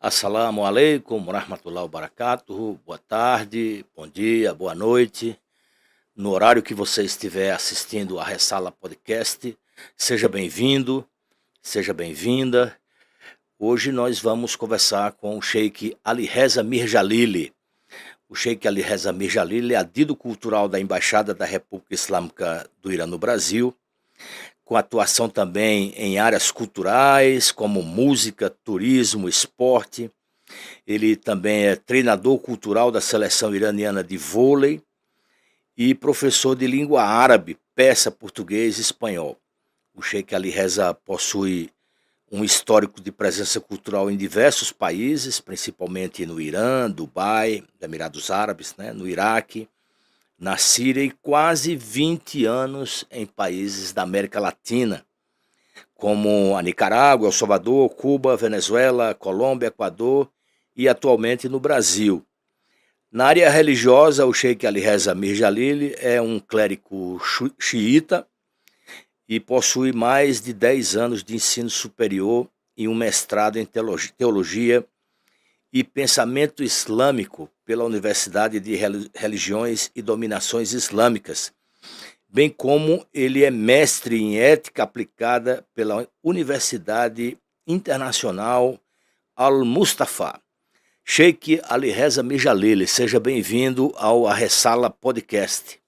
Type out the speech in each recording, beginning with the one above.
Assalamu alaikum, warahmatullahi wabarakatuh. Boa tarde, bom dia, boa noite. No horário que você estiver assistindo a Ressala Podcast, seja bem-vindo, seja bem-vinda. Hoje nós vamos conversar com o Sheikh Ali Reza Mir Jalili. O Sheikh Ali Reza Mir Jalili é adido cultural da Embaixada da República Islâmica do Irã no Brasil, com atuação também em áreas culturais, como música, turismo, esporte. Ele também é treinador cultural da seleção iraniana de vôlei e professor de língua árabe, persa, português e espanhol. O Sheikh Ali Reza possui um histórico de presença cultural em diversos países, principalmente no Irã, Dubai, Emirados Árabes, no Iraque, na Síria e quase 20 anos em países da América Latina, como a Nicarágua, El Salvador, Cuba, Venezuela, Colômbia, Equador e atualmente no Brasil. Na área religiosa, o Sheikh Ali Reza Mir Jalili é um clérigo xiita e possui mais de 10 anos de ensino superior e um mestrado em teologia e pensamento islâmico pela Universidade de Religiões e Dominações Islâmicas, bem como ele é mestre em ética aplicada pela Universidade Internacional Al-Mustafa. Sheikh Ali Reza Mir Jalili, seja bem-vindo ao A Ressala Podcast.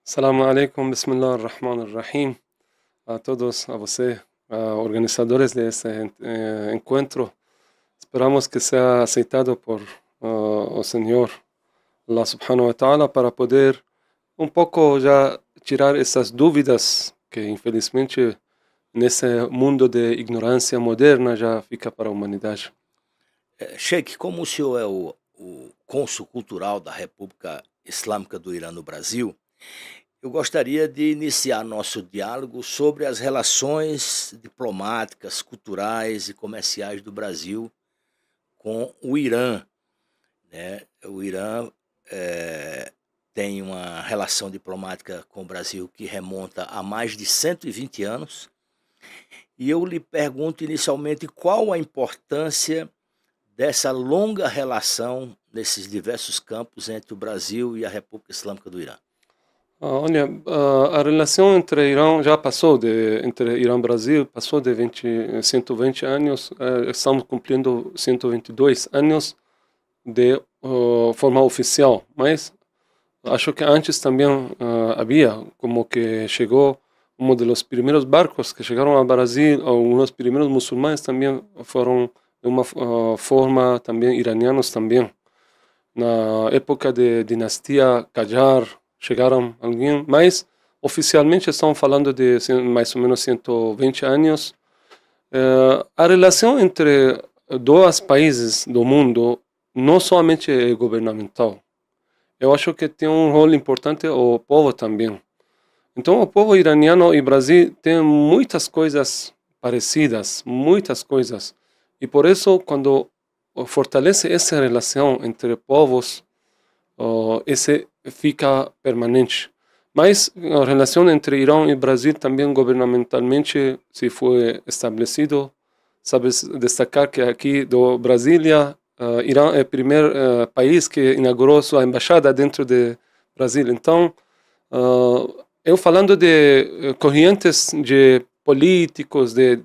Assalamu alaikum, bismillah ar-Rahman ar-Rahim. A todos, a você, organizadores desse encontro. Esperamos que sea aceitado por o Senhor Allah subhanahu wa ta'ala para poder um pouco já tirar essas dúvidas que infelizmente nesse mundo de ignorância moderna já fica para a humanidade. Sheikh, como o senhor é o cônsul cultural da República Islâmica do Irã no Brasil, eu gostaria de iniciar nosso diálogo sobre as relações diplomáticas, culturais e comerciais do Brasil com o Irã. O Irã tem uma relação diplomática com o Brasil que remonta a mais de 120 anos. E eu lhe pergunto inicialmente qual a importância dessa longa relação nesses diversos campos entre o Brasil e a República Islâmica do Irã. Olha, a relação entre Irã já passou, entre Irã e Brasil, passou de 120 anos, estamos cumprindo 122 anos de forma oficial, mas acho que antes também havia, como que chegou um dos primeiros barcos que chegaram ao Brasil, alguns primeiros muçulmanos também foram de uma forma também iranianos também. Na época de dinastia Qajar, chegaram alguém, mas oficialmente estamos falando de mais ou menos 120 anos. A relação entre dois países do mundo não somente é governamental. Eu acho que tem um rol importante o povo também. Então o povo iraniano e Brasil tem muitas coisas parecidas, muitas coisas. E por isso, quando fortalece essa relação entre povos, esse fica permanente. Mas a relação entre Irã e Brasil também governamentalmente se foi estabelecido. Sabe destacar que aqui do Brasília, Irã é o primeiro país que inaugurou sua embaixada dentro de Brasil. Então, eu falando de correntes de políticos de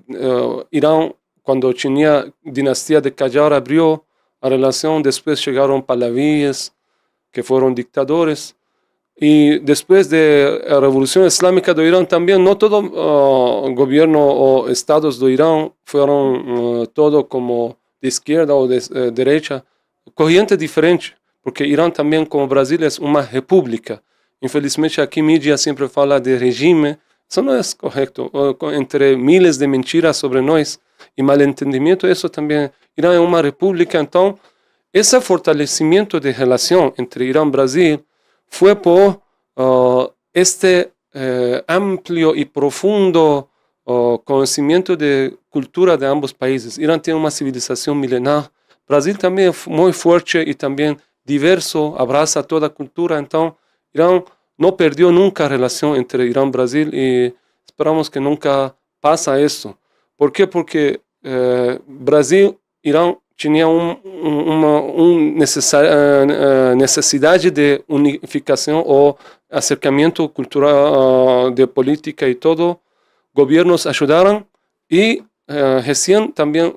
Irã, quando tinha dinastia de Qajar abriu a relação, depois chegaram Pahlavis, que foram ditadores, e depois da Revolução Islâmica do Irã também, não todo o governo ou estados do Irã foram todo como de esquerda ou de direita, corrente diferente, porque Irã também, como o Brasil, é uma república. Infelizmente, aqui a mídia sempre fala de regime, isso não é correto, entre milhares de mentiras sobre nós e mal-entendimento, isso também, Irã é uma república, então, esse fortalecimento de relação entre Irã e Brasil foi por este amplo e profundo conhecimento de cultura de ambos países. Irã tem uma civilização milenar, Brasil também é muito forte e também diverso, abraça toda a cultura, então Irã não perdeu nunca a relação entre Irã e Brasil e esperamos que nunca passa isso. Por quê? Porque Brasil e Irã tinha necessidade de unificação ou acercamento cultural, de política e todo. Governos ajudaram e recém também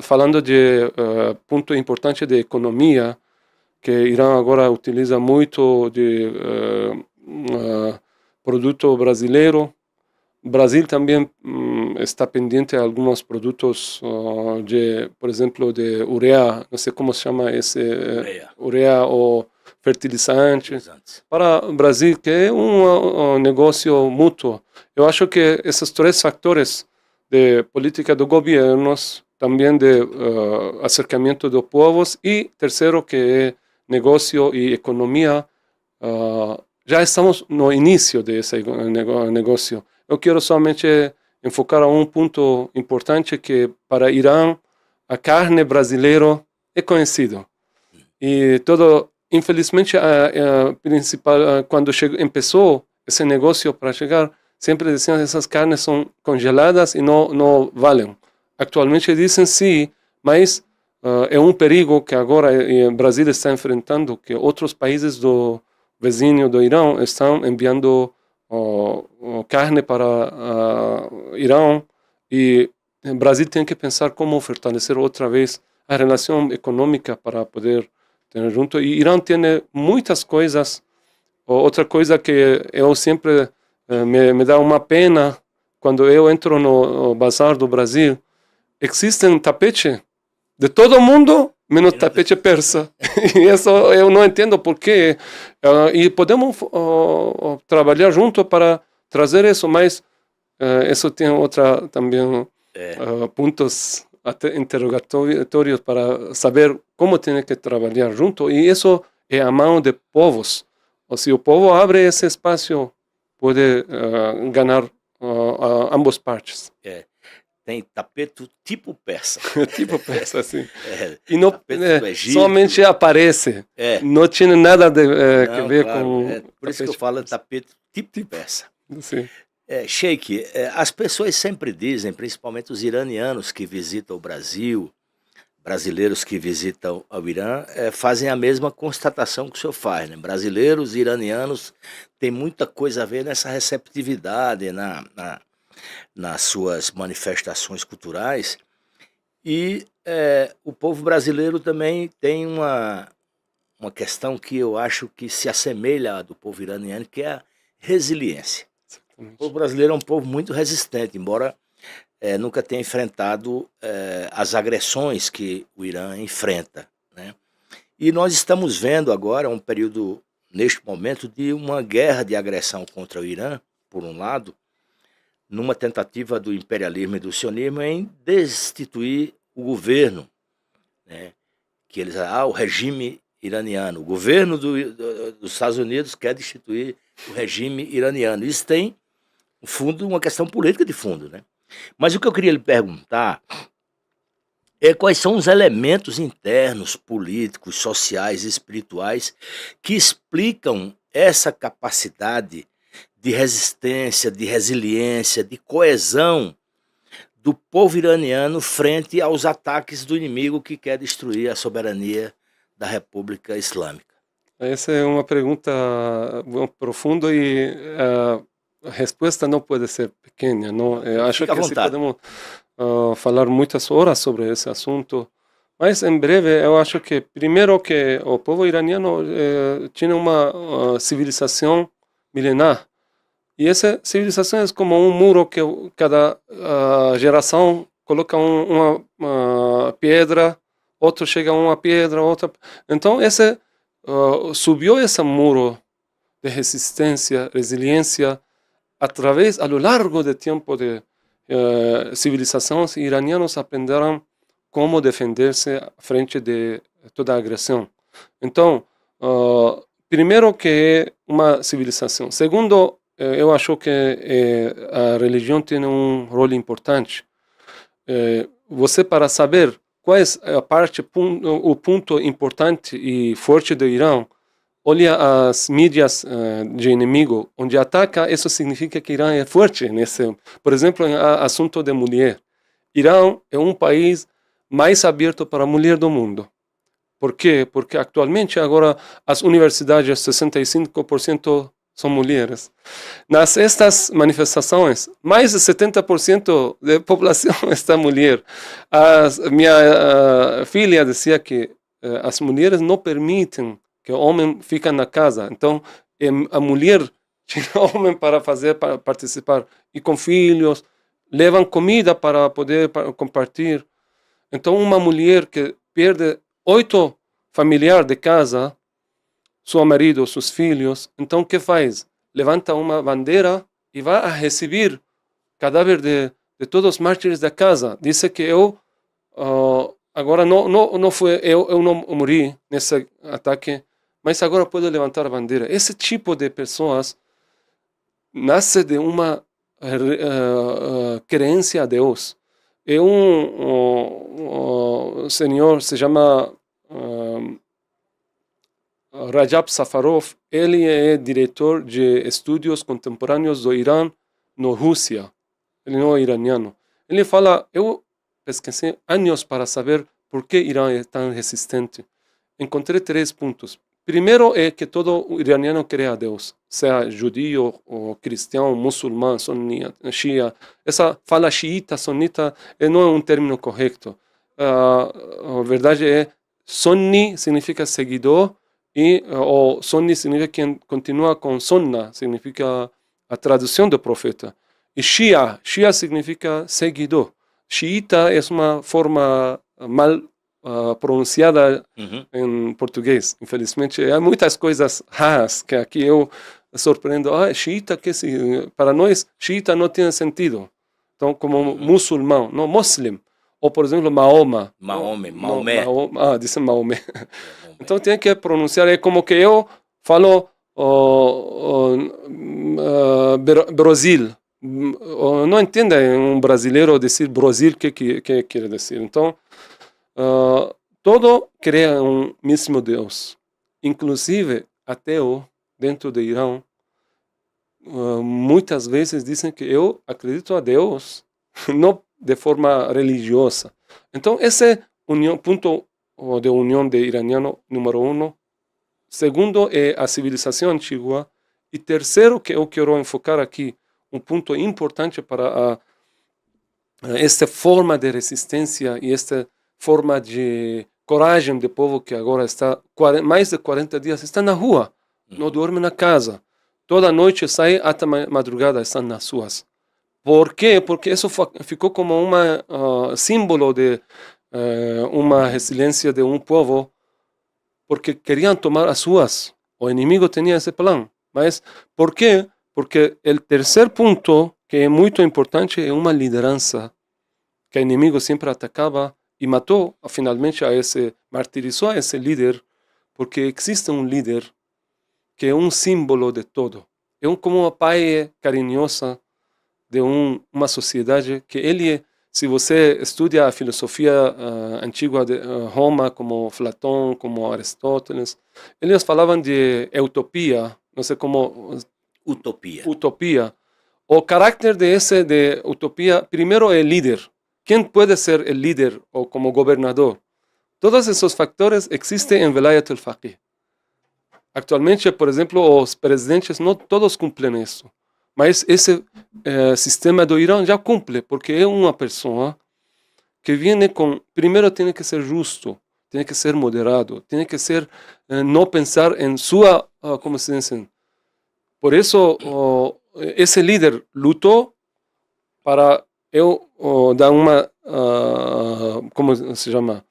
falando de ponto importante de economia, que Irã agora utiliza muito de produto brasileiro. Brasil também está pendente de alguns produtos por exemplo, de ureia, não sei como se chama esse, ureia ou fertilizante, para o Brasil, que é um negócio mútuo. Eu acho que esses três fatores de política dos governos, também de acercamento dos povos, e terceiro, que é negócio e economia, já estamos no início desse negócio. Eu quero somente enfocar a um ponto importante, que para Irã a carne brasileira é conhecida. E todo, infelizmente, principal, quando começou esse negócio para chegar, sempre diziam que essas carnes são congeladas e não valem. Atualmente dizem sim, mas é um perigo que agora o Brasil está enfrentando, que outros países do vizinho do Irã estão enviando carne para Irã, e o Brasil tem que pensar como fortalecer outra vez a relação econômica para poder ter junto. E Irã tem muitas coisas. Outra coisa que eu sempre me dá uma pena, quando eu entro no bazar do Brasil, existem tapete de todo mundo, menos tapete persa. E isso eu não entendo por quê. E podemos trabalhar junto para trazer isso, mas isso tem outra também pontos interrogatórios para saber como tem que trabalhar junto. E isso é a mão de povos. Ou se o povo abre esse espaço, pode ganhar ambas partes. Tem tapete tipo persa. Tipo persa, sim. E não, Egito, somente aparece. Não tinha nada que ver com... por isso que eu falo tapete tipo persa. Sim. Sheikh, as pessoas sempre dizem, principalmente os iranianos que visitam o Brasil, brasileiros que visitam o Irã, fazem a mesma constatação que o senhor faz, né? Brasileiros e iranianos têm muita coisa a ver nessa receptividade, nas suas manifestações culturais, e o povo brasileiro também tem uma questão que eu acho que se assemelha à do povo iraniano, que é a resiliência. Exatamente. O povo brasileiro é um povo muito resistente, embora nunca tenha enfrentado as agressões que o Irã enfrenta, né? E nós estamos vendo agora um período, neste momento, de uma guerra de agressão contra o Irã, por um lado, numa tentativa do imperialismo e do sionismo em destituir o governo, né? Que eles, o regime iraniano, o governo dos Estados Unidos quer destituir o regime iraniano. Isso tem, no fundo, uma questão política de fundo, né? Mas o que eu queria lhe perguntar é quais são os elementos internos, políticos, sociais e espirituais que explicam essa capacidade de resistência, de resiliência, de coesão do povo iraniano frente aos ataques do inimigo que quer destruir a soberania da República Islâmica. Essa é uma pergunta profunda e a resposta não pode ser pequena. Não? Eu acho que podemos falar muitas horas sobre esse assunto, mas em breve eu acho que primeiro que o povo iraniano tinha uma civilização milenar. E essa civilização é como um muro que cada geração coloca uma pedra, outro chega a uma pedra, outra. Então, subiu esse muro de resistência, resiliência, através, ao longo do tempo de civilizações iranianos aprenderam como defender-se frente de toda a agressão. Então, primeiro que é uma civilização. Segundo, eu acho que a religião tem um rol importante. Você, para saber qual é o ponto importante e forte do Irã, olha as mídias de inimigo, onde ataca, isso significa que Irã é forte nesse. Por exemplo, em assunto de mulher. Irã é um país mais aberto para a mulher do mundo. Por quê? Porque atualmente agora as universidades 65% são mulheres. Nas estas manifestações, mais de 70% da população está mulher. Minha filha dizia que as mulheres não permitem que o homem fique na casa. Então, a mulher tira o homem para participar. E com filhos, levam comida para poder compartilhar. Então, uma mulher que perde 8 familiares de casa, seu marido, seus filhos, então o que faz? Levanta uma bandeira e vai a receber cadáver de todos os mártires da casa. Diz que agora não foi, eu não morri nesse ataque, mas agora posso levantar a bandeira. Esse tipo de pessoas nasce de uma crença a Deus. É senhor, se chama Rajab Safarov. Ele é diretor de estudos contemporâneos do Irã na Rússia. Ele não é iraniano. Ele fala, eu pesquisei anos para saber por que Irã é tão resistente. Encontrei 3 pontos. Primeiro é que todo iraniano crê a Deus, seja judeu, ou cristão, muçulmano, sunita, shia. Essa fala xiita, sunita, não é um termo correto. A verdade é, sunni significa seguidor, e o sunni significa quem continua com sunna, significa a tradução do profeta. E shia significa seguidor. Xiita é uma forma mal pronunciada em português, infelizmente. Há muitas coisas raras que aqui eu surpreendo. Xiita, para nós, xiita não tem sentido. Então, como muçulmano, não, muslim. Ou, por exemplo, Mahoma. Maomé. Dizem Maomé. Então, tem que pronunciar. É como que eu falo Brasil. Não entende um brasileiro dizer Brasil, que quer dizer. Então, todo crê um mesmo Deus. Inclusive, ateu, dentro do Irã, muitas vezes dizem que eu acredito a Deus, não de forma religiosa. Então, esse é o ponto de união de iraniano número 1. Segundo é a civilização antiga. E terceiro, que eu quero enfocar aqui, um ponto importante para esta forma de resistência e esta forma de coragem do povo que agora está mais de 40 dias, está na rua, não dorme na casa. Toda noite sai até madrugada, estão nas ruas. Por quê? Porque isso ficou como um símbolo de uma resiliência de um povo, porque queriam tomar as ruas. O inimigo tinha esse plano. Mas por quê? Porque o terceiro ponto, que é muito importante, é uma liderança, que o inimigo sempre atacava e matou, finalmente, martirizou a esse líder, porque existe um líder que é um símbolo de todo. É como uma pai carinhosa de uma sociedade que ele, se você estuda a filosofia antiga de Roma, como Platão, como Aristóteles, eles falavam de utopia, não sei como... Utopia. O caráter de utopia, primeiro é líder. Quem pode ser o líder ou como governador? Todos esses fatores existem em Velayat al-Faqih. Actualmente, por exemplo, os presidentes não todos cumprem isso. Mas esse sistema do Irã já cumpre, porque é uma pessoa que vem com... Primeiro, tem que ser justo, tem que ser moderado, tem que ser... não pensar em sua... como se diz? Por isso, esse líder lutou para eu dar uma... como se chama?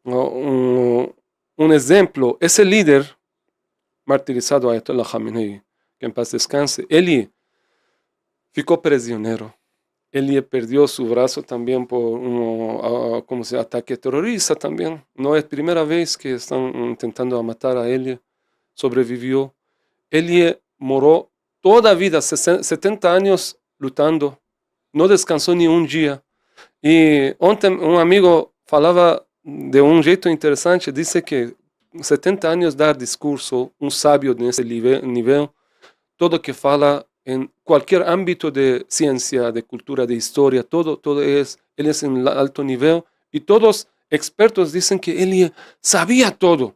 Um exemplo. Esse líder, martirizado Ayatollah Khamenei, que em paz descanse, ele ficou prisioneiro. Ele perdeu seu braço também por ataque terrorista também. Não é a primeira vez que estão tentando matar a ele. Sobreviveu. Ele morou toda a vida, 70 anos lutando. Não descansou nenhum dia. E ontem um amigo falava de um jeito interessante, disse que 70 anos dar discurso, um sábio nesse nível, todo que fala em qualquer âmbito de ciência, de cultura, de história, todo ele é em alto nível, E todos expertos dizem que ele sabia todo.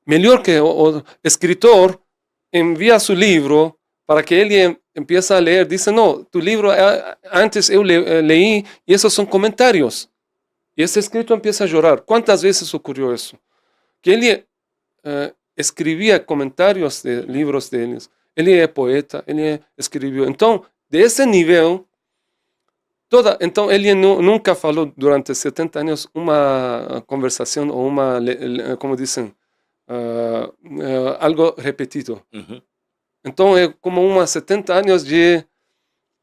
Melhor que o escritor envia seu livro para que ele empiece a ler. Diz, não, tu livro antes eu leí e esses são comentários. E esse escritor empieza a chorar. Quantas vezes ocorreu isso? Que ele escrevia comentários de livros deles. Ele é poeta, ele escreveu. Então, desse nível, então ele nunca falou durante 70 anos uma conversação ou uma, como dizem, algo repetido. Uhum. Então é como 70 anos de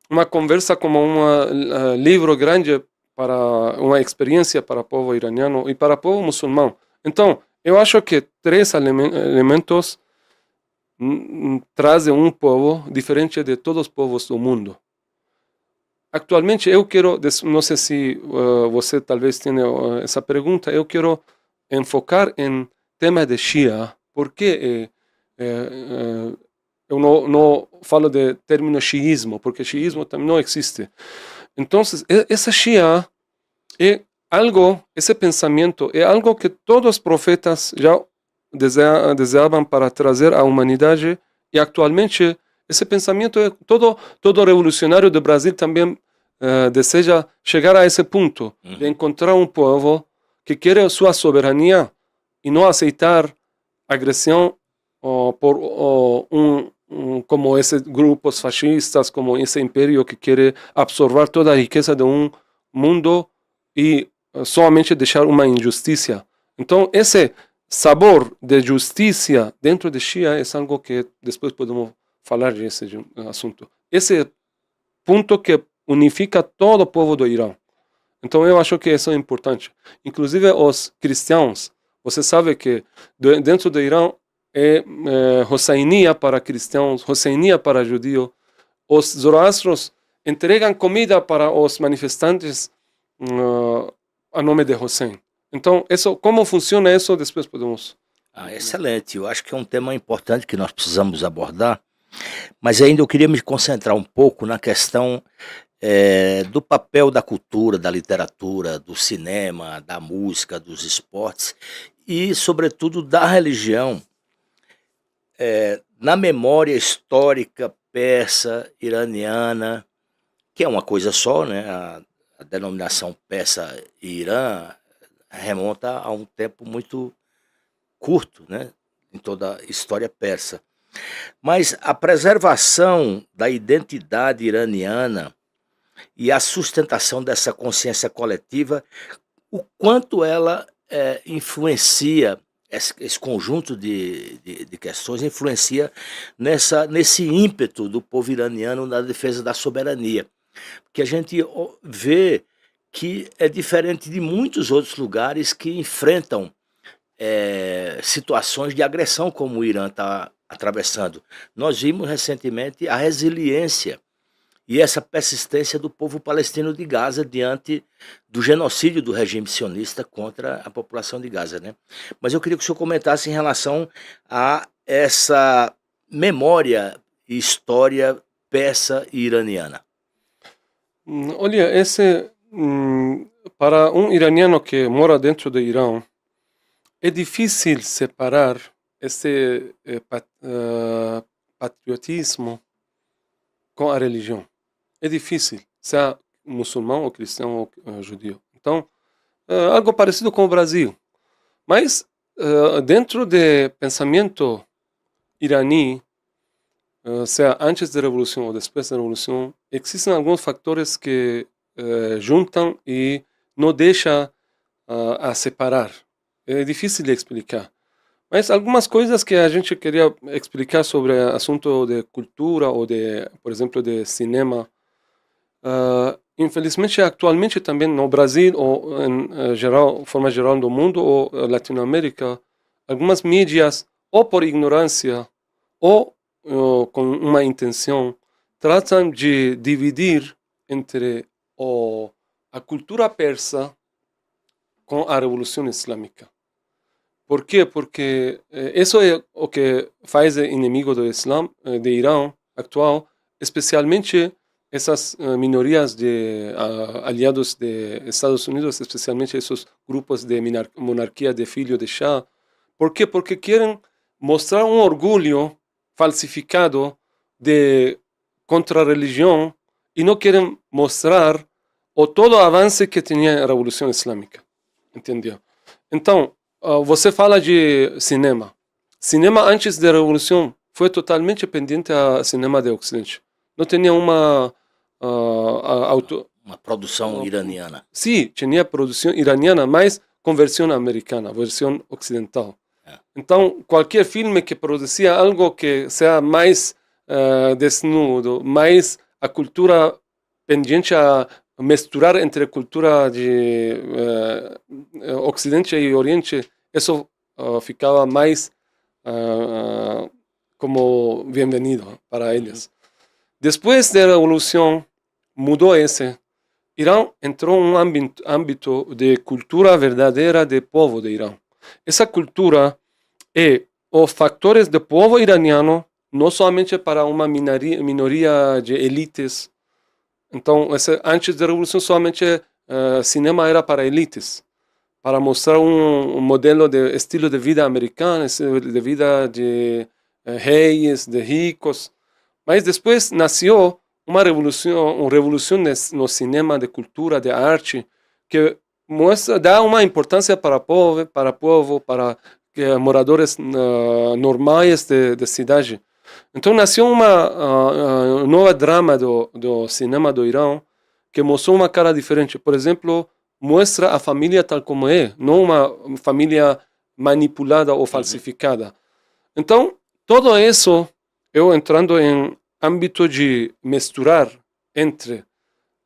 uma conversa, como um livro grande para uma experiência para o povo iraniano e para o povo muçulmano. Então, eu acho que três elementos trazem um povo diferente de todos os povos do mundo. Atualmente, eu quero, não sei se você talvez tenha essa pergunta, eu quero enfocar em tema de Shia, porque eu não falo de termo xiismo, porque xiismo também não existe. Então, essa Shia é algo, esse pensamento é algo que todos os profetas já desejavam para trazer à humanidade, e atualmente esse pensamento é todo revolucionário do Brasil também deseja chegar a esse ponto de encontrar um povo que quer sua soberania e não aceitar agressão por como esses grupos fascistas, como esse império que quer absorver toda a riqueza de um mundo e somente deixar uma injustiça. Então, esse sabor de justiça dentro de Shia é algo que depois podemos falar desse assunto. Esse ponto que unifica todo o povo do Irã. Então, eu acho que isso é importante. Inclusive, os cristãos, você sabe que dentro do Irã é Hossainia para cristãos, Hossainia para judeus. Os zoroastros entregam comida para os manifestantes a nome de Hussein. Então, como funciona isso, depois podemos... Excelente, eu acho que é um tema importante que nós precisamos abordar, mas ainda eu queria me concentrar um pouco na questão do papel da cultura, da literatura, do cinema, da música, dos esportes e, sobretudo, da religião na memória histórica persa, iraniana, que é uma coisa só, né? A denominação persa e Irã remonta a um tempo muito curto, né? Em toda a história persa. Mas a preservação da identidade iraniana e a sustentação dessa consciência coletiva, o quanto ela influencia, esse conjunto de questões influencia nesse ímpeto do povo iraniano na defesa da soberania. Porque a gente vê que é diferente de muitos outros lugares que enfrentam situações de agressão como o Irã está atravessando. Nós vimos recentemente a resiliência e essa persistência do povo palestino de Gaza diante do genocídio do regime sionista contra a população de Gaza, né? Mas eu queria que o senhor comentasse em relação a essa memória e história persa e iraniana. Olha, para um iraniano que mora dentro do Irã, é difícil separar esse patriotismo com a religião. É difícil, seja muçulmano ou cristão ou judeu. Então, algo parecido com o Brasil. Mas, dentro do pensamento irani, seja antes da Revolução ou depois da Revolução, existem alguns fatores que juntam e não deixam a separar. É difícil de explicar. Mas algumas coisas que a gente queria explicar sobre o assunto de cultura ou, por exemplo, de cinema. Infelizmente, atualmente também no Brasil ou em forma geral no mundo ou Latinoamérica, algumas mídias, ou por ignorância ou com uma intenção, tratam de dividir entre a cultura persa com a Revolução Islâmica. Por quê? Porque isso é o que faz o inimigo do Islã, de Irã atual, especialmente essas minorias de aliados de Estados Unidos, especialmente esses grupos de monarquia de filho de Shah. ¿Por quê? Porque querem mostrar um orgulho falsificado de contra a religião e não querem mostrar o todo o avance que tinha a Revolução Islâmica. Entendeu? Então, você fala de cinema. Cinema antes da Revolução foi totalmente pendente ao cinema do Ocidente. Não tinha uma produção iraniana. Sim, tinha produção iraniana, mas com versão americana, versão ocidental. Então, qualquer filme que produzia algo que seja mais desnudo, mais a cultura pendente a misturar entre a cultura de Ocidente e Oriente, isso ficava mais como bem-vindo para eles. Depois da Revolução, mudou esse. Irã entrou em um âmbito de cultura verdadeira do povo de Irã. Essa cultura é os fatores do povo iraniano, não somente para uma minoria de elites. Então, antes da Revolução, somente cinema era para elites, para mostrar um modelo de estilo de vida americano, de vida de reis, de ricos. Mas depois nasceu uma revolução no cinema, de cultura, de arte, que dá uma importância para o povo, para moradores normais de cidade. Então nasceu uma nova drama do cinema do Irã, que mostrou uma cara diferente. Por exemplo, mostra a família tal como é, não uma família manipulada ou falsificada. Então, tudo isso, eu entrando em âmbito de misturar entre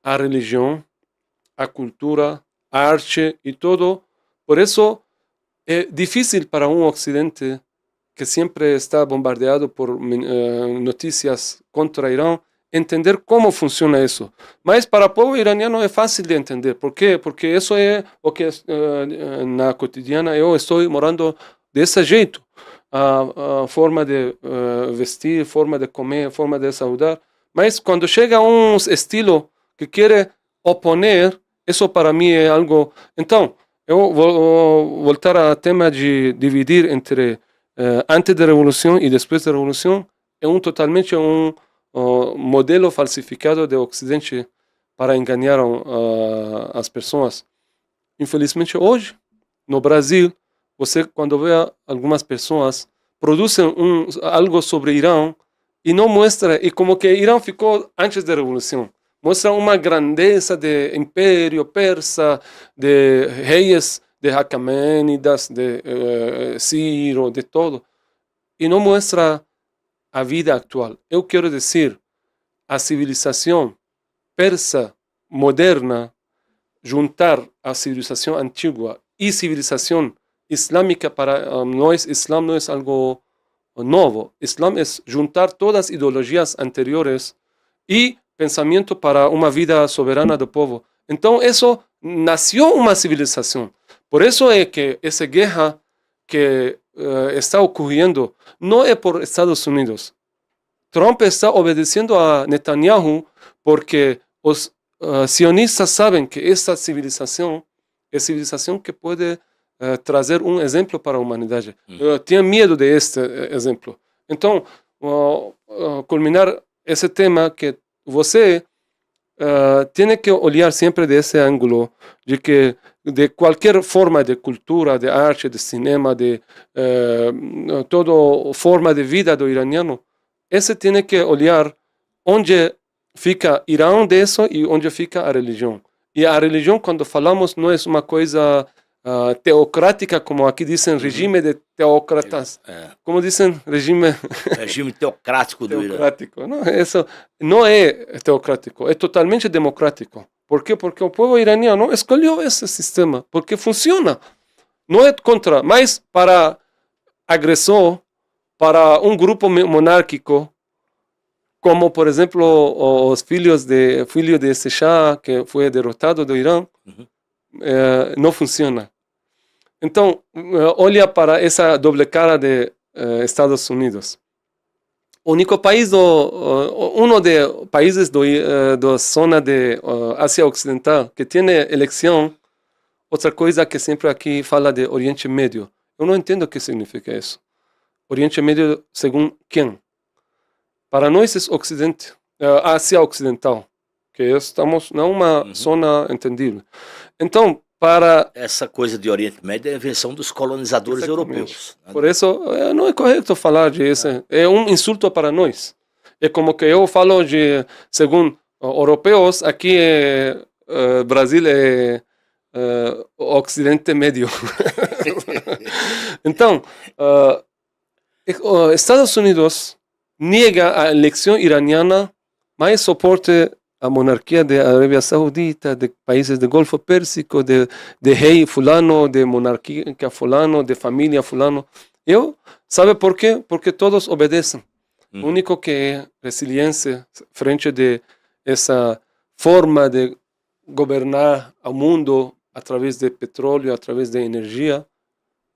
a religião, a cultura, a arte e tudo. Por isso, é difícil para um Ocidente que sempre está bombardeado por notícias contra Irã, entender como funciona isso. Mas para o povo iraniano é fácil de entender. Por quê? Porque isso é o que na cotidiana eu estou morando desse jeito. A forma de vestir, forma de comer, forma de saudar. Mas quando chega um estilo que quer oponer, isso para mim é algo... Então, eu vou voltar ao tema de dividir entre antes da Revolução e depois da Revolução. É totalmente um modelo falsificado do Ocidente para enganar as pessoas. Infelizmente, hoje, no Brasil, você, quando vê algumas pessoas, produzem algo sobre Irã e não mostra, e como que Irã ficou antes da Revolução. Mostra uma grandeza de império persa, de reis, de Acaménidas, de Ciro, de todo. E não mostra a vida atual. Eu quero dizer, a civilização persa moderna, juntar a civilização antiga e civilização islâmica, para nós, Islã não é algo novo. Islã é juntar todas as ideologias anteriores e pensamento para uma vida soberana do povo. Então, isso nasceu uma civilização. Por isso é que essa guerra que está ocorrendo não é por Estados Unidos. Trump está obedecendo a Netanyahu porque os sionistas sabem que essa civilização é civilização que pode trazer um exemplo para a humanidade. Tinha medo deste exemplo. Então, culminar esse tema que você tem que olhar sempre desse ângulo de que de qualquer forma de cultura, de arte, de cinema, de toda forma de vida do iraniano, esse tem que olhar onde fica Irã disso e onde fica a religião. E a religião, quando falamos, não é uma coisa teocrática, como aqui dizem, regime de teócratas. Como dizem, regime teocrático do Irã. Não, isso não é teocrático, é totalmente democrático. Por quê? Porque o povo iraniano escolheu esse sistema, porque funciona. Não é contra, mas para agressor, para um grupo monárquico, como, por exemplo, os filho de esse Shah, que foi derrotado do Irã, não funciona. Então, olha para essa doble cara de Estados Unidos. o único país, um dos países da zona de Ásia Ocidental que tem eleição, outra coisa que sempre aqui fala de Oriente Médio. Eu não entendo o que significa isso. Oriente Médio, segundo quem? Para nós é Ocidente, Ásia Ocidental, que estamos numa zona entendível. Então, para... Essa coisa de Oriente Médio é a invenção dos colonizadores europeus. Né? Por isso, não é correto falar disso. É um insulto para nós. É como que eu falo de, segundo europeus, aqui Brasil é Ocidente Médio. Então, Estados Unidos nega a eleição iraniana, mas suporta a monarquia da Arábia Saudita, de países do Golfo Pérsico, de rei fulano, de monarquia fulano, de família fulano. Sabe por quê? Porque todos obedecem. O único que é resiliência frente de essa forma de governar o mundo através de petróleo, através de energia,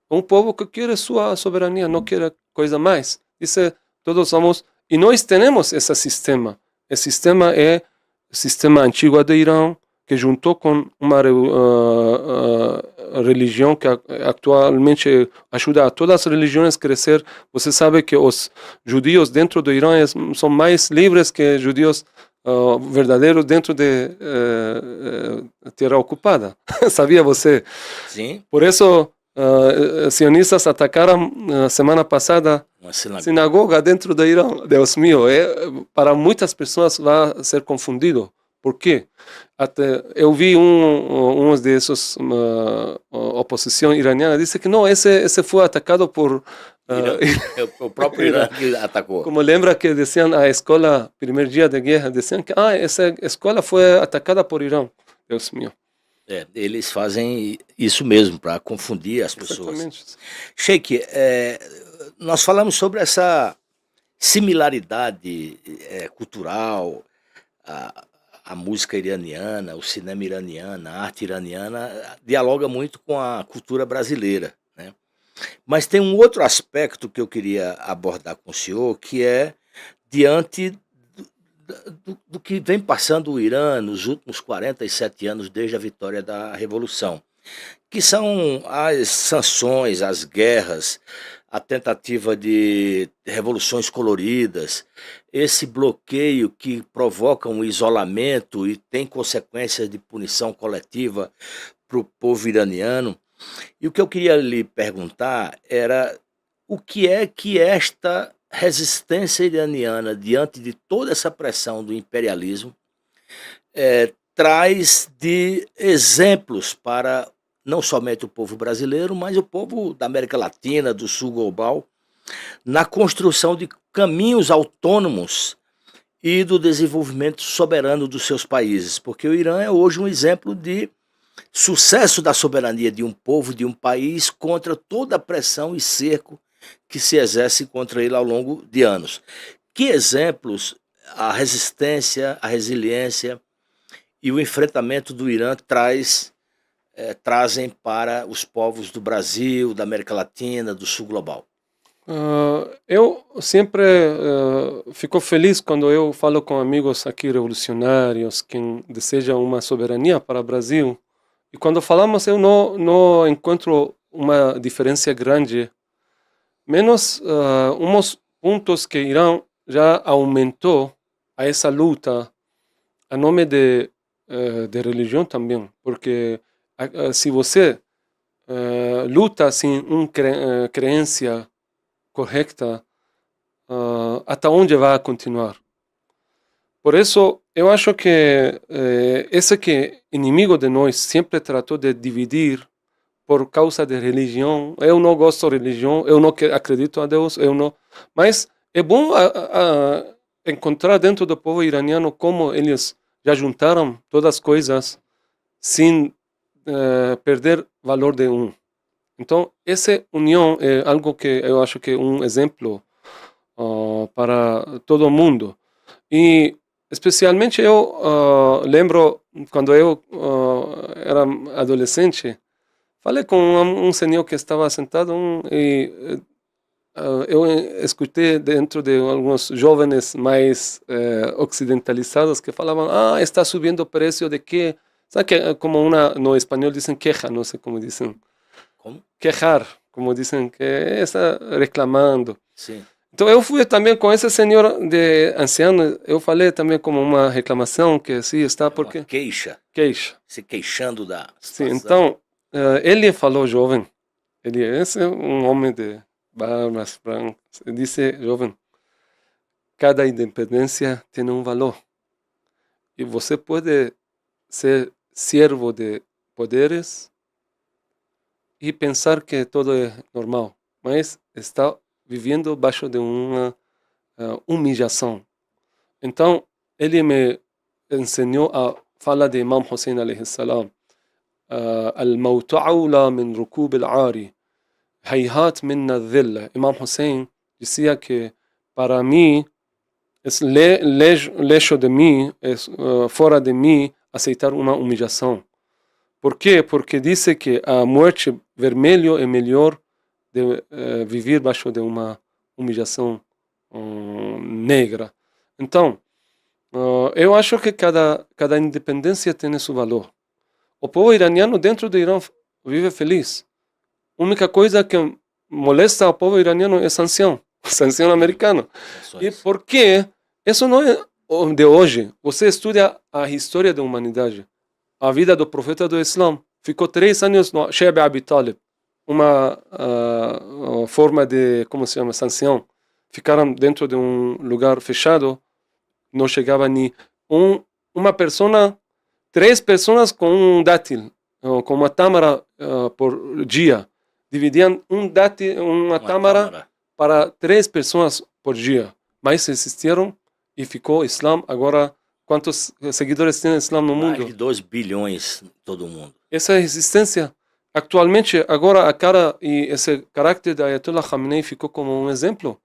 um povo que quer sua soberania, não quer coisa mais. Isso todos somos, e nós temos esse sistema. O sistema é o sistema antigo do Irã, que juntou com uma religião que atualmente ajuda a todas as religiões a crescer. Você sabe que os judeus dentro do Irã são mais livres que judeus verdadeiros dentro de terra ocupada. Sabia você? Sim. Por isso, sionistas atacaram semana passada uma sinagoga dentro do Irã. Deus meu, para muitas pessoas vai ser confundido. Por quê? Até eu vi uns desses oposição iraniana disse que não, esse foi atacado por o próprio Irã que atacou. Como lembra que diziam a escola primeiro dia da guerra, diziam que essa escola foi atacada por Irã. Deus meu. Eles fazem isso mesmo para confundir as pessoas. Exatamente. Sheikh, nós falamos sobre essa similaridade cultural, a música iraniana, o cinema iraniano, a arte iraniana dialoga muito com a cultura brasileira, né? Mas tem um outro aspecto que eu queria abordar com o senhor, que é diante do que vem passando o Irã nos últimos 47 anos desde a vitória da Revolução, que são as sanções, as guerras, a tentativa de revoluções coloridas, esse bloqueio que provoca um isolamento e tem consequências de punição coletiva para o povo iraniano. E o que eu queria lhe perguntar era o que é que esta resistência iraniana diante de toda essa pressão do imperialismo traz de exemplos para não somente o povo brasileiro, mas o povo da América Latina, do Sul global, na construção de caminhos autônomos e do desenvolvimento soberano dos seus países, porque o Irã é hoje um exemplo de sucesso da soberania de um povo, de um país, contra toda a pressão e cerco que se exerce contra ele ao longo de anos. Que exemplos a resistência, a resiliência e o enfrentamento do Irã trazem para os povos do Brasil, da América Latina, do Sul global? Eu sempre fico feliz quando eu falo com amigos aqui revolucionários que desejam uma soberania para o Brasil. E quando falamos, eu não encontro uma diferença grande, menos uns pontos que Irã já aumentou a essa luta a nome de religião também, porque se você luta sem uma crença correta, até onde vai continuar? Por isso, eu acho que esse que é inimigo de nós sempre tratou de dividir por causa de religião. Eu não gosto de religião, eu não acredito a Deus, eu não. Mas é bom encontrar dentro do povo iraniano como eles já juntaram todas as coisas sem perder valor de um. Então, essa união é algo que eu acho que é um exemplo para todo mundo. E, especialmente, eu lembro, quando eu era adolescente, falei com um senhor que estava sentado e eu escutei dentro de alguns jovens mais ocidentalizados que falavam, está subindo o preço de quê? Sabe que como no espanhol dizem queja, não sei como dizem. Como? Quejar, como dizem que está reclamando. Sim. Então eu fui também com esse senhor de anciano, eu falei também como uma reclamação que sim está porque Uma queixa. queixa. Se queixando da Sim, situação. então ele falou jovem, esse é um homem de barbas brancas, ele disse jovem, cada independência tem um valor e você pode ser servo de poderes e pensar que tudo é normal, mas está vivendo baixo de uma humilhação. Então, ele me ensinou a falar de Imam Hussein alayhi salam. الموت أولى من ركوب العار هيهات منا الذلة. Imam Hussein dizia que para mim lejos de mim, fora de mim, aceitar uma humilhação. Por quê? Porque disse que a morte vermelha é melhor de viver baixo de uma humilhação negra. Então, eu acho que cada independência tem seu valor. O povo iraniano dentro do Irã vive feliz. A única coisa que molesta ao povo iraniano é sanção americana. E por quê? Isso não é de hoje. Você estuda a história da humanidade. A vida do profeta do Islã ficou 3 anos no Sheb Abi Talib. Uma forma de, como se chama, sanção. Ficaram dentro de um lugar fechado. Não chegava nem uma pessoa, 3 pessoas com um dátil, com uma tâmara por dia. Dividiam um dátil, uma tâmara para 3 pessoas por dia. Mas existiram e ficou Islã. Agora, quantos seguidores tem Islã no mundo? Mais de 2 bilhões em todo o mundo. Essa resistência, atualmente, agora a cara e esse caráter da Ayatollah Khamenei ficou como um exemplo.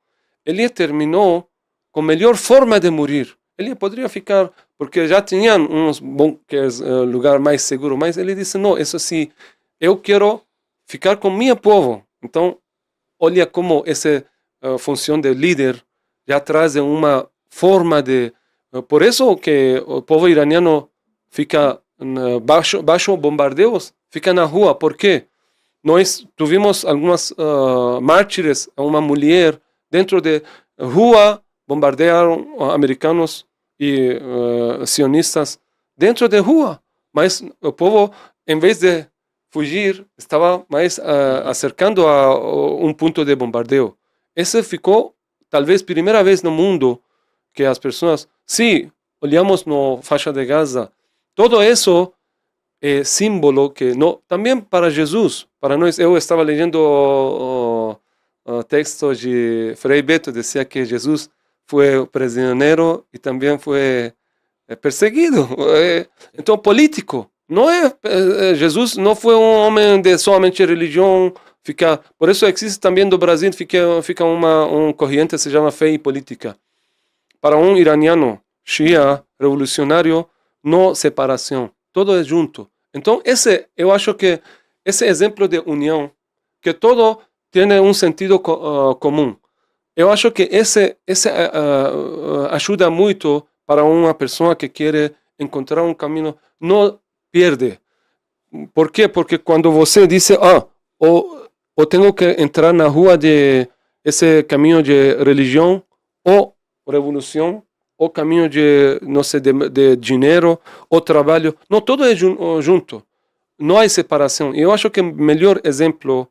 Ele terminou com a melhor forma de morrer. Ele poderia ficar, porque já tinham uns bunkers, lugar mais seguro, mas ele disse, não, isso sim, eu quero ficar com meu povo. Então, olha como essa função de líder já traz uma forma de... por isso que o povo iraniano fica baixo bombardeios, fica na rua. Por quê? Nós tivemos algumas mártires, uma mulher dentro de rua, bombardearam americanos e sionistas dentro de rua, mas o povo, em vez de fugir, estava mais acercando a um ponto de bombardeio. Esse ficou, talvez, primeira vez no mundo que as pessoas, se olhamos no faixa de Gaza, todo isso é símbolo que também para Jesus, para nós. Eu estava lendo o texto de Frei Beto, dizia que Jesus foi prisioneiro e também foi perseguido. Então, político. Não é, Jesus não foi um homem de somente religião. Por isso existe também no Brasil fica uma corrente que se chama fé e política. Para um iraniano, Shia, revolucionário, não separação. Todo é junto. Então, eu acho que esse exemplo de união, que todo tem um sentido comum. Eu acho que esse ajuda muito para uma pessoa que quer encontrar um caminho, não perde. Por quê? Porque quando você diz, eu tenho que entrar na rua de esse caminho de religião ou revolução, ou caminho de, não sei, de dinheiro, ou trabalho, não, tudo é junto. Não há separação. Eu acho que o melhor exemplo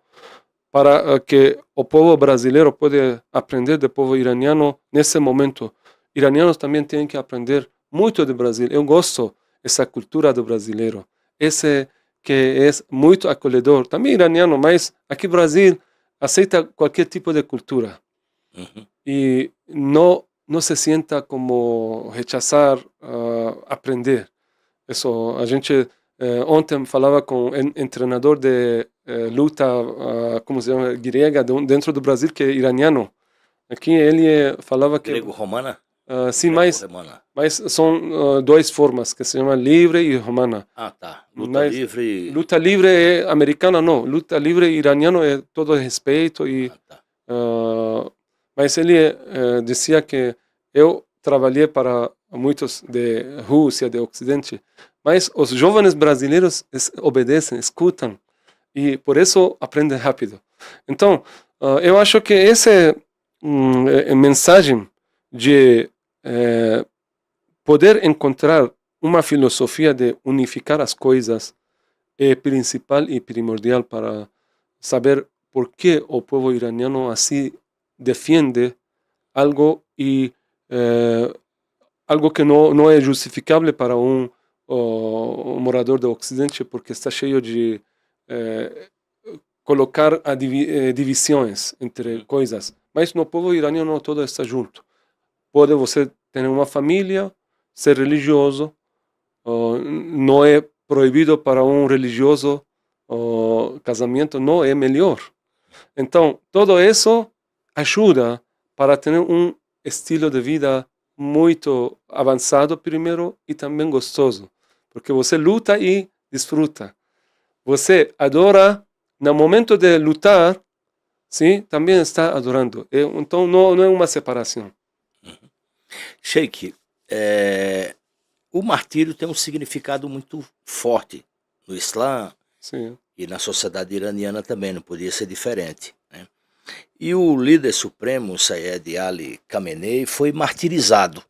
para que o povo brasileiro pode aprender do povo iraniano nesse momento. Iranianos também têm que aprender muito do Brasil. Eu gosto dessa cultura do brasileiro. Esse que é muito acolhedor. Também iraniano, mas aqui no Brasil aceita qualquer tipo de cultura. Uhum. E não se sienta como rechazar aprender. Isso, a gente ontem falava com um treinador de luta, como se chama, grega, dentro do Brasil, que é iraniano. Aqui ele falava que... Grego-romana? Sim, mas são 2 formas, que se chama livre e romana. Ah, tá. Luta livre... Luta livre é americana, não. Luta livre iraniano é todo respeito e... tá. mas ele dizia que eu trabalhei para muitos de Rússia, de Ocidente, mas os jovens brasileiros obedecem, escutam, e por isso aprendem rápido. Então, eu acho que essa mensagem de poder encontrar uma filosofia de unificar as coisas é principal e primordial para saber por que o povo iraniano assim defende algo e algo que não é justificável para um morador do Ocidente, porque está cheio de colocar divisões entre coisas. Mas no povo iraniano todo está junto. Pode você ter uma família, ser religioso, não é proibido para um religioso casamento, não é melhor. Então, tudo isso ajuda para ter um estilo de vida muito avançado primeiro e também gostoso, porque você luta e desfruta. Você adora no momento de lutar, sim, também está adorando. Então não é uma separação. Sheikh, o martírio tem um significado muito forte no Islã, Sim. e na sociedade iraniana também, não podia ser diferente, né? E o líder supremo, Sayed Ali Khamenei, foi martirizado.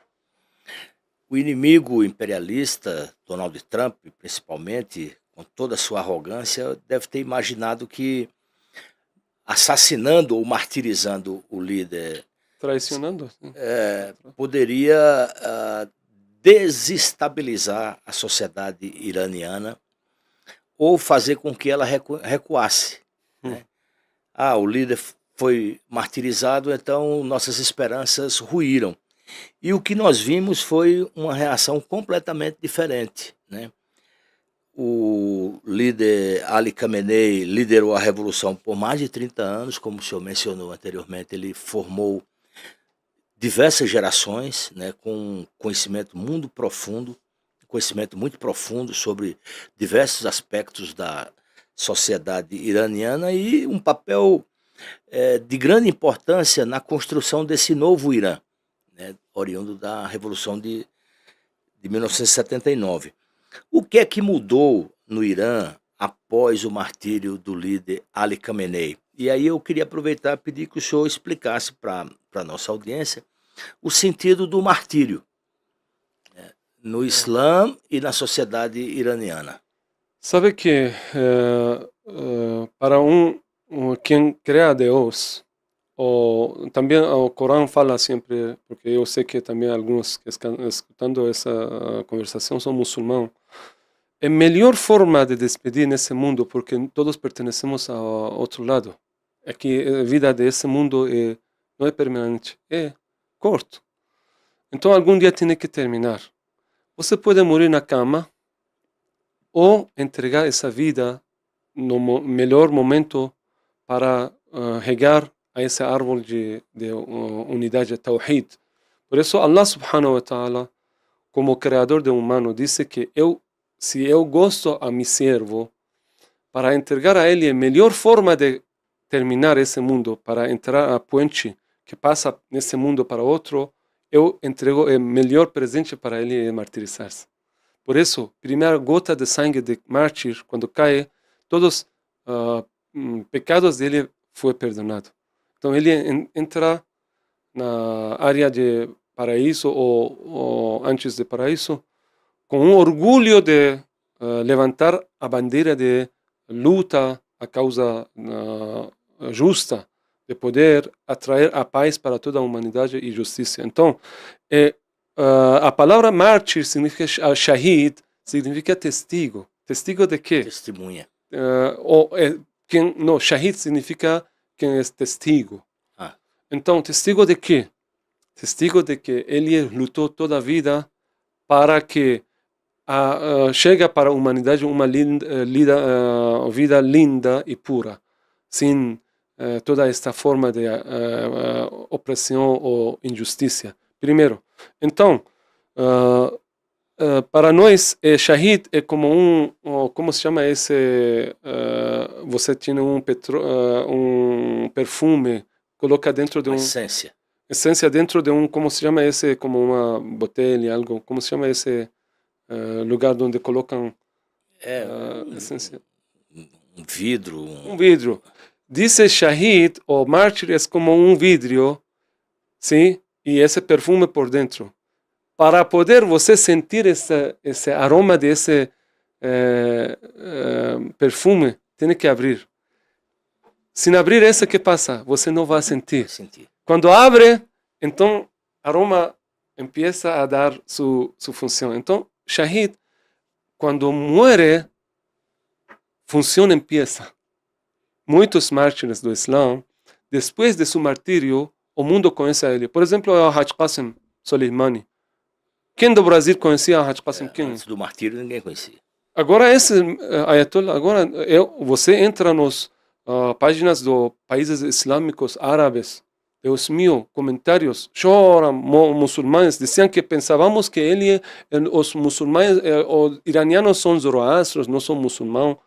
O inimigo imperialista, Donald Trump, principalmente, com toda a sua arrogância, deve ter imaginado que assassinando ou martirizando o líder Traicionando. poderia desestabilizar a sociedade iraniana ou fazer com que ela recuasse, né? O líder foi martirizado, então nossas esperanças ruíram. E o que nós vimos foi uma reação completamente diferente, né? O líder Ali Khamenei liderou a revolução por mais de 30 anos, como o senhor mencionou anteriormente. Ele formou diversas gerações, né, com conhecimento muito profundo sobre diversos aspectos da sociedade iraniana e um papel de grande importância na construção desse novo Irã, né, oriundo da Revolução de 1979. O que é que mudou no Irã após o martírio do líder Ali Khamenei? E aí eu queria aproveitar e pedir que o senhor explicasse para a nossa audiência o sentido do martírio no Islã e na sociedade iraniana. Sabe que para quem crê a Deus, também o Corão fala sempre, porque eu sei que também alguns que estão escutando essa conversação são muçulmanos, a melhor forma de despedir nesse mundo, porque todos pertencemos ao outro lado, é que a vida desse mundo não é permanente, é curto. Então algum dia tem que terminar. Você pode morrer na cama ou entregar essa vida no melhor momento para regar a esse árvore de unidade de Tawhid. Por isso Allah subhanahu wa ta'ala, como criador do humano, disse que se eu gosto a meu servo, para entregar a ele a melhor forma de terminar esse mundo, para entrar a ponte que passa nesse mundo para outro, eu entrego o melhor presente para ele martirizar-se. Por isso, primeira gota de sangue de mártir, quando cai, todos pecados dele foi perdonado. Então ele entra na área de paraíso ou antes de paraíso com um orgulho de levantar a bandeira de luta a causa justa, de poder atrair a paz para toda a humanidade e justiça. Então, a palavra mártir significa shahid, significa testigo. Testigo de quê? Testemunha. Shahid significa quem é testigo. Então, testigo de quê? Testigo de que ele lutou toda a vida para que chega para a humanidade uma vida linda e pura, sem toda esta forma de opressão ou injustiça. Primeiro. Então, para nós, shahid é como como se chama esse, você tinha um perfume coloca dentro de Uma un... essência. Esencia dentro de un, ¿cómo se llama ese? Como una botella, algo. ¿Cómo se llama ese lugar donde colocan É esencia? um vidro, Un vidrio. Dice Shahid o mártir es como un vidrio, ¿sí? Y ese perfume por dentro. Para poder você sentir ese aroma de ese perfume, tiene que abrir. Sin abrir esse, ¿qué pasa? Você não vai sentir. vai sentir. Quando abre, então aroma empieza a dar su función. Então, Shahid, quando muere, função empieza. Muitos mártires do Islã, depois de seu martírio, o mundo conhece a ele. Por exemplo, o Haj Qasim Soleimani. Quem do Brasil conhecia o Haj Qasim? Quem? Antes do martírio ninguém conhecia. Agora esse Ayatollah, agora você entra nos páginas dos países islâmicos árabes. Deus meu, comentários, choram muçulmanos, diziam que pensávamos que os muçulmanos, os iranianos são zoroastros, não são muçulmanos.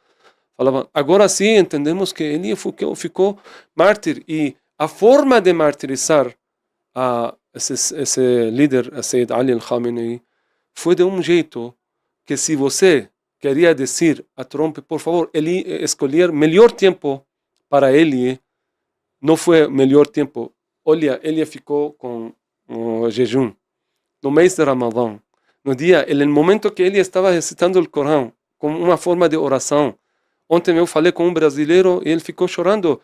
Falavam, agora sim entendemos que ele ficou mártir, e a forma de martirizar esse líder, Sayyid Ali al-Khamenei, foi de um jeito que, se você queria dizer a Trump, por favor, ele escolher melhor tempo para ele, não foi melhor tempo. Olha, ele ficou com jejum no mês de Ramadã, no dia, no momento que ele estava recitando o Corão, como uma forma de oração. Ontem eu falei com um brasileiro e ele ficou chorando,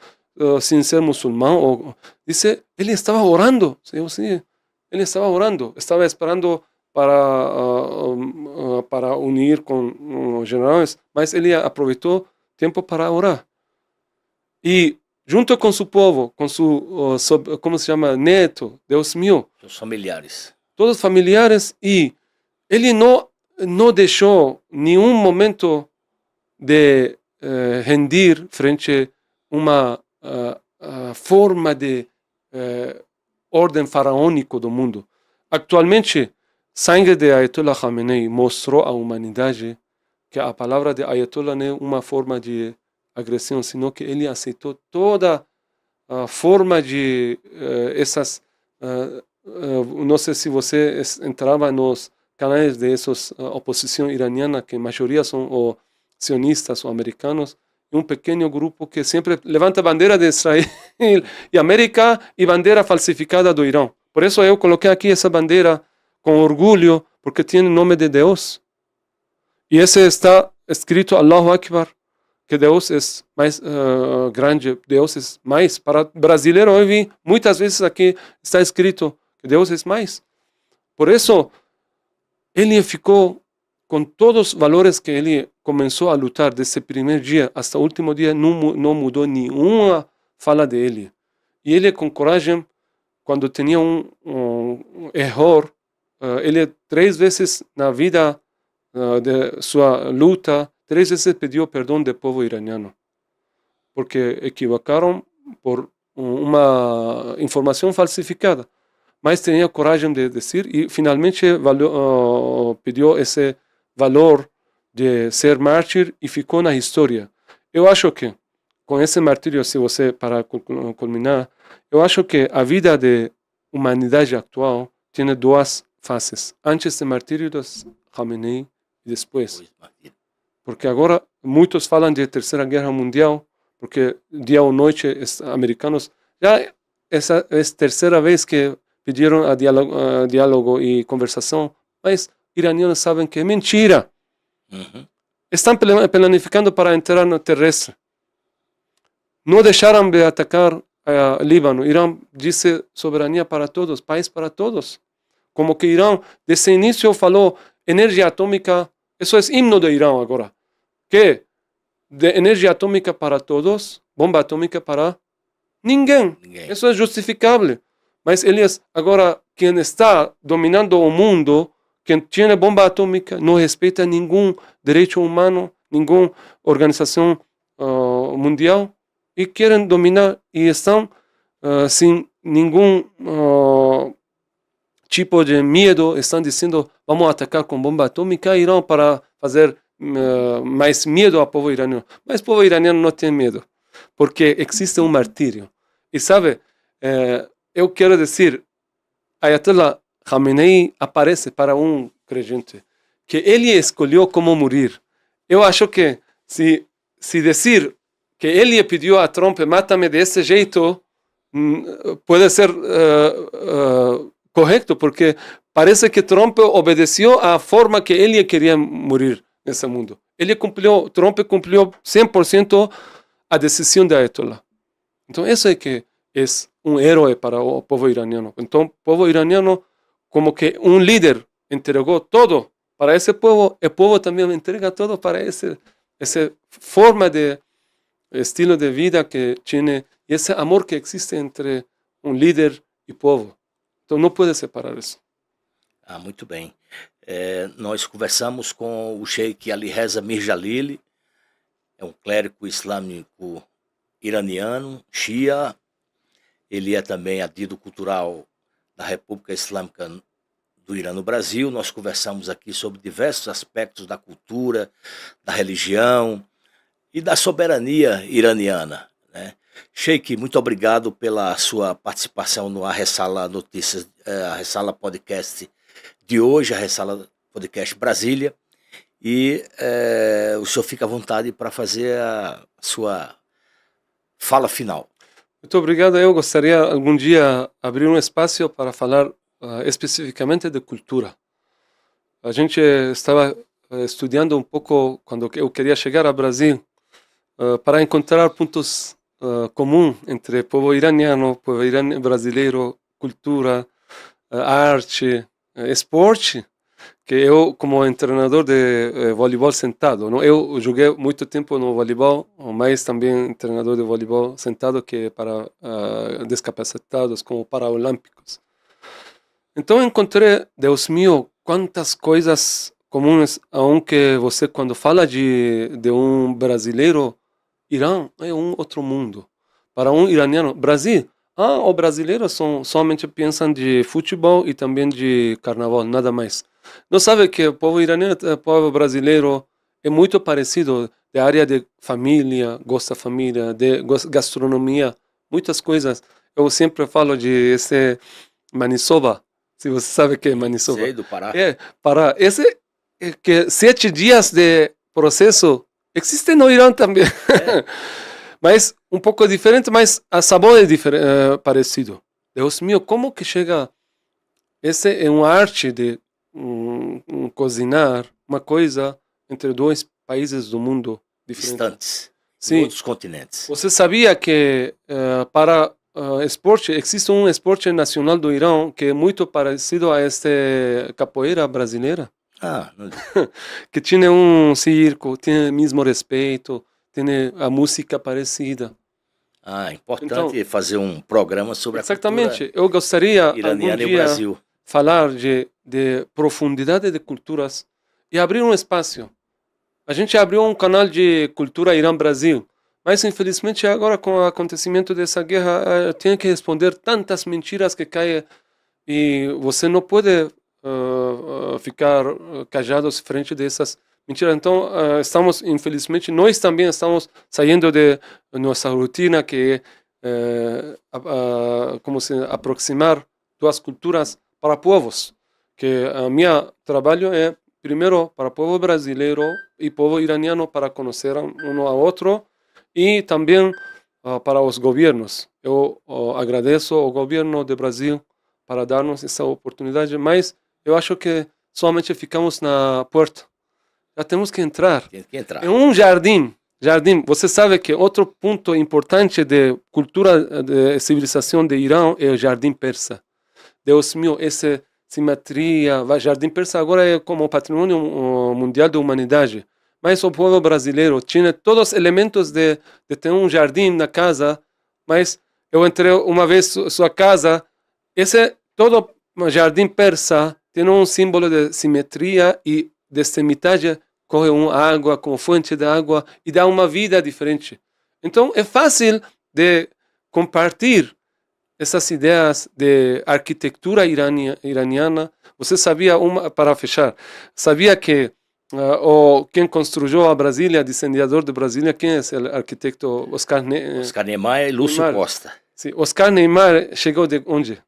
sem ser muçulmano. Disse, ele estava orando. Eu, sim, ele estava orando, estava esperando para unir com os generais, mas ele aproveitou tempo para orar. E junto com seu povo, com como se chama, neto, Deus meu, Os familiares. todos familiares, e ele não deixou nenhum momento de rendir frente a uma forma de ordem faraônico do mundo. Atualmente, sangue de Ayatollah Khamenei mostrou à humanidade que a palavra de Ayatollah não é uma forma de agressão, sino que ele aceitou toda a forma de essas... não sei se você entrava nos canais de essas oposição iraniana, que a maioria são sionistas ou americanos, e um pequeno grupo que sempre levanta a bandeira de Israel e América e bandeira falsificada do Irã. Por isso eu coloquei aqui essa bandeira com orgulho, porque tem o nome de Deus. E esse está escrito Allahu Akbar, que Deus é mais grande, Deus é mais. Para brasileiro, eu vi muitas vezes aqui está escrito que Deus é mais. Por isso, ele ficou com todos os valores que ele começou a lutar desde o primeiro dia até o último dia, não mudou nenhuma fala dele. E ele, com coragem, quando tinha um erro, ele 3 vezes na vida de sua luta, 3 vezes pediu perdão do povo iraniano, porque equivocaram por uma informação falsificada. Mas tinha coragem de dizer e finalmente pediu esse valor de ser mártir e ficou na história. Eu acho que com esse martírio, se você para culminar, eu acho que a vida da humanidade atual tem 2 fases: antes do martírio de Khamenei e depois. Porque agora muitos falam de Terceira Guerra Mundial, porque dia ou noite os americanos já essa é a terceira vez que pediram a diálogo e conversação, mas iranianos sabem que é mentira. Uhum. Estão planificando para entrar no terrestre. Não deixaram de atacar Líbano. Irã disse soberania para todos, país para todos. Como que Irã, desde o início, falou energia atômica. Isso é himno do Irã agora. Que de energia atômica para todos, bomba atômica para ninguém. Isso é justificável. Mas eles, agora, quem está dominando o mundo, quem tem bomba atômica, não respeita nenhum direito humano, nenhuma organização mundial, e querem dominar, e estão sem nenhum tipo de medo, estão dizendo, vamos atacar com bomba atômica Irã para fazer mais medo ao povo iraniano. Mas o povo iraniano não tem medo, porque existe um martírio. E sabe, Eu quero dizer, Ayatollah Khamenei aparece para um crente que ele escolheu como morrer. Eu acho que se dizer que ele pediu a Trump mata-me desse jeito, pode ser correto, porque parece que Trump obedeceu à forma que ele queria morrer nesse mundo. Trump cumpriu 100% a decisão de Ayatollah. Então, isso é que é um herói para o povo iraniano. Então, o povo iraniano, como que um líder entregou todo para esse povo, o povo também entrega todo para essa forma de estilo de vida que tinha e esse amor que existe entre um líder e povo. Então, não pode separar isso. Muito bem. Nós conversamos com o Sheikh Ali Reza Mirjalili, é um clérigo islâmico iraniano, Shia. Ele é também adido cultural da República Islâmica do Irã no Brasil. Nós conversamos aqui sobre diversos aspectos da cultura, da religião e da soberania iraniana, né? Sheikh, muito obrigado pela sua participação no Ressala Notícias, a Ressala Podcast de hoje, a Ressala Podcast Brasília. E o senhor fica à vontade para fazer a sua fala final. Muito obrigado. Eu gostaria algum dia abrir um espaço para falar especificamente de cultura. A gente estava estudando um pouco quando eu queria chegar ao Brasil para encontrar pontos comuns entre povo iraniano, brasileiro, cultura, arte, esporte, que eu, como treinador de voleibol sentado, não? Eu joguei muito tempo no voleibol, mas também treinador de voleibol sentado, que é para discapacitados, como paraolímpicos. Então encontrei, Deus meu, quantas coisas comuns, aunque você, quando fala de um brasileiro, Irã é um outro mundo. Para um iraniano, Brasil, os brasileiros somente pensam de futebol e também de carnaval, nada mais. Não sabe que o povo iraniano, o povo brasileiro é muito parecido da área de família, gosta da família, de gastronomia, muitas coisas. Eu sempre falo de esse maniçoba, se você sabe o que é maniçoba. Sei, do Pará. Pará. Esse que 7 dias de processo existe no Irã também. Mas um pouco diferente, mas o sabor é parecido. Deus meu, como que chega? Essa é uma arte de cozinhar uma coisa entre dois países do mundo diferentes. Distantes. Sim. Outros continentes. Você sabia que para esporte, existe um esporte nacional do Irã que é muito parecido a esta capoeira brasileira? Não... Que tinha um circo, tinha o mesmo respeito, tem a música parecida. Importante então, fazer um programa sobre exatamente. A cultura eu gostaria iraniana e o Brasil. Falar de profundidade de culturas e abrir um espaço. A gente abriu um canal de cultura Irã-Brasil, mas infelizmente agora com o acontecimento dessa guerra tem que responder tantas mentiras que caem e você não pode ficar callados frente dessas mentiras. Então, infelizmente, nós também estamos saindo de nossa rotina, que é como se aproximar duas culturas para povos. Que o meu trabalho é, primeiro, para o povo brasileiro e povo iraniano, para conhecer um ao outro, e também para os governos. Eu agradeço ao governo do Brasil para dar-nos essa oportunidade, mas eu acho que somente ficamos na porta. Já temos que entrar. Tem que entrar. É um jardim. Você sabe que outro ponto importante de cultura, de civilização de Irã é o jardim persa. Deus meu, essa simetria. O jardim persa agora é como patrimônio mundial da humanidade. Mas o povo brasileiro tinha todos os elementos de ter um jardim na casa. Mas eu entrei uma vez em sua casa. Todo jardim persa tem um símbolo de simetria e desta metade corre uma água como fonte de água e dá uma vida diferente. Então é fácil de compartilhar essas ideias de arquitetura iraniana. Você sabia, para fechar, sabia que quem construiu a Brasília, desenhador de Brasília, quem é o arquiteto? Oscar Niemeyer e Lúcio Costa. Sim, Oscar Neymar chegou de onde?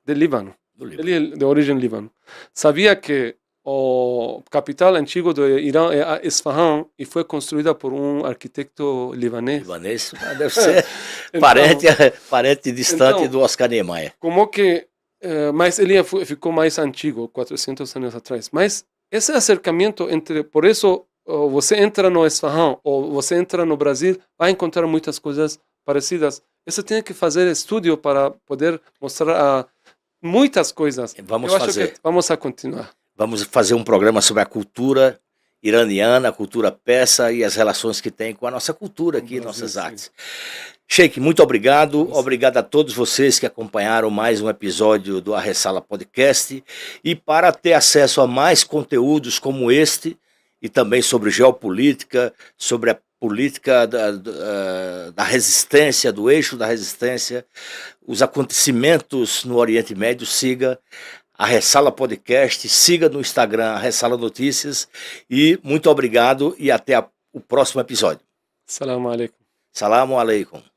De Líbano. Do Líbano. Ele é de origem Líbano. Sabia que o capital antigo do Irã é Isfahan e foi construída por um arquiteto libanês. Libanês, deve ser Então, parente distante então, do Oscar Niemeyer. como que, mas ele ficou mais antigo, 400 anos atrás. Mas esse acercamento entre, por isso você entra no Isfahan ou você entra no Brasil, vai encontrar muitas coisas parecidas. Você tem que fazer estudo para poder mostrar muitas coisas. Vamos Eu acho fazer. que vamos a continuar. Vamos fazer um programa sobre a cultura iraniana, a cultura persa e as relações que tem com a nossa cultura aqui, Brasil, nossas sim. artes. Sheikh, muito obrigado. Obrigado a todos vocês que acompanharam mais um episódio do A Ressala Podcast. E para ter acesso a mais conteúdos como este, e também sobre geopolítica, sobre a política da resistência, do eixo da resistência, os acontecimentos no Oriente Médio, siga a Ressala Podcast, siga no Instagram a Ressala Notícias e muito obrigado e até o próximo episódio. Assalamu alaikum. Salamu alaikum.